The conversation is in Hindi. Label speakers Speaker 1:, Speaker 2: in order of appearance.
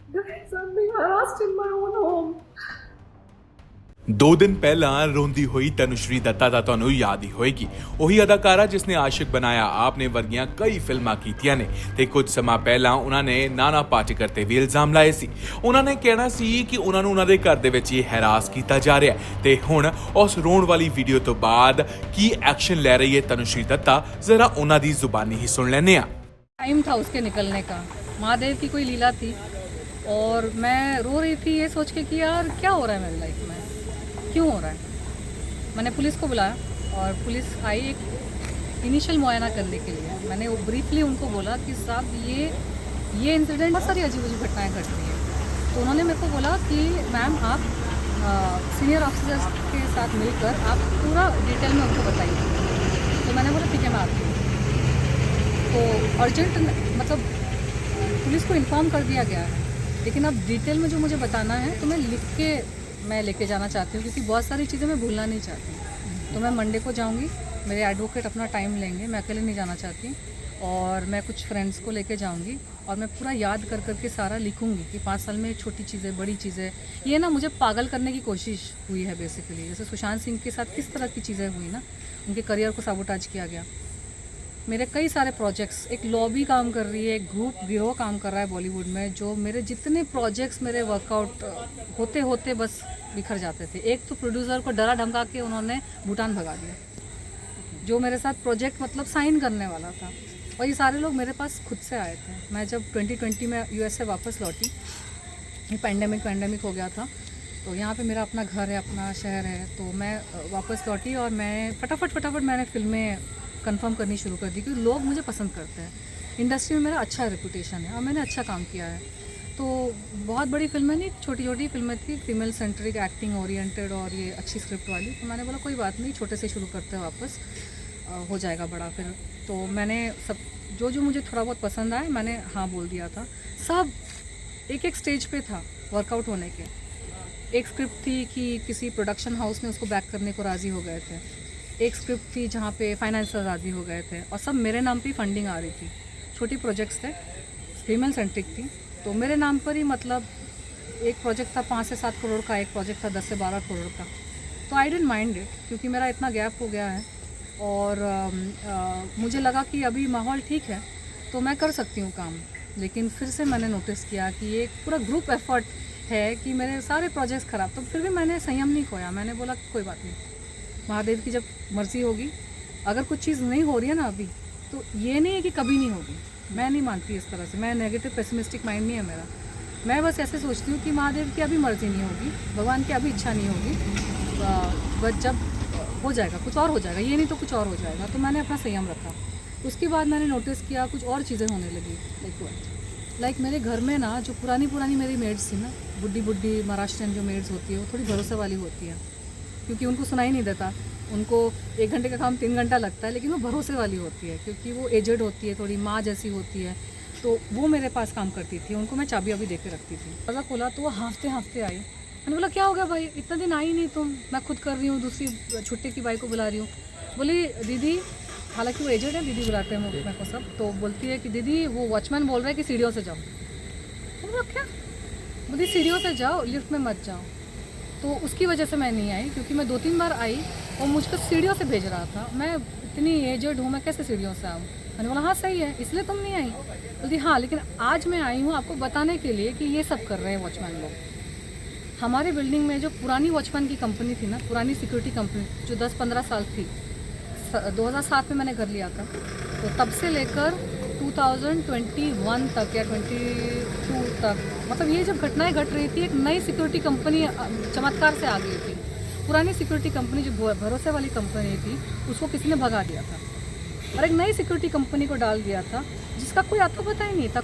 Speaker 1: Guys, I'm being harassed in my own home.
Speaker 2: 2 ਦਿਨ ਪਹਿਲਾਂ ਰੋਂਦੀ ਹੋਈ ਤਨੁਸ਼ਰੀ ਦੱਤਾ ਦਾ ਤੁਹਾਨੂੰ ਯਾਦ ਹੀ ਹੋਏਗੀ। ਉਹੀ ਅਦਾਕਾਰਾ ਜਿਸ ਨੇ ਆਸ਼ਿਕ ਬਣਾਇਆ ਆਪਨੇ ਵਰਗੀਆਂ ਕਈ ਫਿਲਮਾਂ ਕੀਤੀਆਂ ਨੇ ਤੇ ਕੁਝ ਸਮਾਂ ਪਹਿਲਾਂ ਉਹਨਾਂ ਨੇ ਨਾਨਾ ਪਾਟੇਕਰ ਤੇ ਵੀ ਇਲਜ਼ਾਮ ਲਾਏ ਸੀ। ਉਹਨਾਂ ਨੇ ਕਹਿਣਾ ਸੀ ਕਿ ਉਹਨਾਂ ਨੂੰ ਉਹਨਾਂ ਦੇ ਘਰ ਦੇ ਵਿੱਚ ਹੀ ਹੈਰਾਸ ਕੀਤਾ ਜਾ ਰਿਹਾ ਹੈ ਤੇ ਹੁਣ ਉਸ ਰੋਣ ਵਾਲੀ ਵੀਡੀਓ ਤੋਂ ਬਾਅਦ ਕੀ ਐਕਸ਼ਨ ਲੈ ਰਹੀ ਹੈ ਤਨੁਸ਼ਰੀ ਦੱਤਾ, ਜ਼ਰਾ ਉਹਨਾਂ ਦੀ ਜ਼ੁਬਾਨੀ ही सुन लेने आ।
Speaker 3: टाइम था उसके निकलने का, महादेव की कोई लीला थी और मैं रो रही थी ये सोच के कि यार क्या हो रहा है मेरी लाइफ में, क्यों हो रहा है। मैंने पुलिस को बुलाया और पुलिस आई एक इनिशियल मुआयना करने के लिए। मैंने वो ब्रीफली उनको बोला कि साहब ये इंसिडेंट बहुत सारी अजीब अजीब घटनाएं घट रही हैं। तो उन्होंने मेरे को बोला कि मैम आप सीनियर ऑफिसर्स के साथ मिलकर आप पूरा डिटेल में उनको बताइए। तो मैंने बोला ठीक है मैं आती हूँ। तो अर्जेंट मतलब पुलिस को इन्फॉर्म कर दिया गया है, लेकिन अब डिटेल में जो मुझे बताना है तो मैं लिख के मैं लेके जाना चाहती हूँ, क्योंकि बहुत सारी चीज़ें मैं भूलना नहीं चाहती। तो मैं मंडे को जाऊँगी, मेरे एडवोकेट अपना टाइम लेंगे, मैं अकेले नहीं जाना चाहती और मैं कुछ फ्रेंड्स को लेके जाऊँगी और मैं पूरा याद कर करके सारा लिखूँगी कि 5 साल में छोटी चीज़ें बड़ी चीज़ें, ये ना मुझे पागल करने की कोशिश हुई है बेसिकली। जैसे सुशांत सिंह के साथ किस तरह की चीज़ें हुई ना, उनके करियर को साबोटाज किया गया। मेरे कई सारे प्रोजेक्ट्स, एक लॉबी काम कर रही है, एक ग्रुप गिरोह काम कर रहा है बॉलीवुड में, जो मेरे जितने प्रोजेक्ट्स मेरे वर्कआउट होते होते बस बिखर जाते थे। एक तो प्रोड्यूसर को डरा धमका के उन्होंने भूटान भगा दिया, जो मेरे साथ प्रोजेक्ट मतलब साइन करने वाला था, और ये सारे लोग मेरे पास खुद से आए थे। मैं जब 2020 में यूएस से वापस लौटी, ये पैंडेमिक हो गया था, तो यहाँ पे मेरा अपना घर है, अपना शहर है, तो मैं वापस लौटी और मैं फटाफट मैंने फिल्में कंफर्म करनी शुरू कर दी, क्योंकि लोग मुझे पसंद करते हैं। इंडस्ट्री में मेरा अच्छा रेपुटेशन है और मैंने अच्छा काम किया है। तो बहुत बड़ी फिल्में नहीं, छोटी छोटी फिल्में थी, फीमेल सेंट्रिक, एक्टिंग ओरिएंटेड और ये अच्छी स्क्रिप्ट वाली। तो मैंने बोला कोई बात नहीं, छोटे से शुरू करते हैं, वापस हो जाएगा बड़ा फिर। तो मैंने सब जो मुझे थोड़ा बहुत पसंद आए मैंने हाँ बोल दिया था। सब एक स्टेज पे था वर्कआउट होने के। एक स्क्रिप्ट थी कि किसी प्रोडक्शन हाउस ने उसको बैक करने को राज़ी हो गए थे, एक स्क्रिप्ट थी जहाँ पे फाइनेंसर राज़ी हो गए थे, और सब मेरे नाम पे फंडिंग आ रही थी। छोटी प्रोजेक्ट्स थे, फीमेल सेंट्रिक थी, तो मेरे नाम पर ही मतलब एक प्रोजेक्ट था 5 से 7 करोड़ का, एक प्रोजेक्ट था 10 से 12 करोड़ का। तो आई डिडंट माइंड इट, क्योंकि मेरा इतना गैप हो गया है और मुझे लगा कि अभी माहौल ठीक है तो मैं कर सकती हूँ काम। लेकिन फिर से मैंने नोटिस किया कि ये एक पूरा ग्रुप एफर्ट है कि मेरे सारे प्रोजेक्ट्स ख़राब। तो फिर भी मैंने संयम नहीं खोया, मैंने बोला कोई बात नहीं, महादेव की जब मर्ज़ी होगी। अगर कुछ चीज़ नहीं हो रही है ना अभी, तो ये नहीं है कि कभी नहीं होगी। मैं नहीं मानती इस तरह से, मैं नेगेटिव पेसिमिस्टिक माइंड नहीं है मेरा। मैं बस ऐसे सोचती हूँ कि महादेव की अभी मर्ज़ी नहीं होगी, भगवान की अभी इच्छा नहीं होगी, बस जब हो जाएगा कुछ और हो जाएगा, ये नहीं तो कुछ और हो जाएगा। तो मैंने अपना संयम रखा। उसके बाद मैंने नोटिस किया कुछ और चीज़ें होने लगी। लाइक मेरे घर में ना जो पुरानी मेरी मेड्स थी ना, बुड्ढी महाराष्ट्रियन जो मेड्स होती है, वो थोड़ी भरोसे वाली होती है, क्योंकि उनको सुनाई नहीं देता। उनको 1 घंटे का काम 3 घंटा लगता है, लेकिन वो भरोसे वाली होती है, क्योंकि वो एजेड होती है, थोड़ी माँ जैसी होती है। तो वो मेरे पास काम करती थी, उनको मैं चाबी अभी दे के रखती थी। दरवाज़ा खोला तो वो हाँफते आई। मैंने बोला क्या हो गया भाई, इतना दिन आई नहीं तुम, मैं खुद कर रही हूँ, दूसरी छुट्टे की बाई को बुला रही हूँ। बोली दीदी, हालांकि वो एजेड है, दीदी बुलाते हैं मेरे को सब, तो बोलती है कि दीदी वो वॉचमैन बोल रहा है कि सीढ़ियों से जाओ। मैंने बोला क्या? बोली सीढ़ियों से जाओ, लिफ्ट में मत जाओ। तो उसकी वजह से मैं नहीं आई, क्योंकि मैं 2-3 बार आई और मुझको सीढ़ियों से भेज रहा था। मैं इतनी एजेड हूँ, मैं कैसे सीढ़ियों से आऊँ? मैंने बोला हाँ सही है, इसलिए तुम नहीं आई? बोलती हाँ, लेकिन आज मैं आई हूँ आपको बताने के लिए कि ये सब कर रहे हैं वॉचमैन लोग। हमारे बिल्डिंग में जो पुरानी वॉचमैन की कंपनी थी ना, पुरानी सिक्योरिटी कंपनी जो 10-15 साल थी, 2007 में मैंने घर लिया था, तो तब से लेकर 2021 तक या 22 तक, मतलब ये जब घटनाएं घट रही थी, एक नई सिक्योरिटी कंपनी चमत्कार से आ गई थी। पुरानी सिक्योरिटी कंपनी जो भरोसे वाली कंपनी थी, उसको किसी ने भगा दिया था और एक नई सिक्योरिटी कंपनी को डाल दिया था, जिसका कोई आता पता ही नहीं था।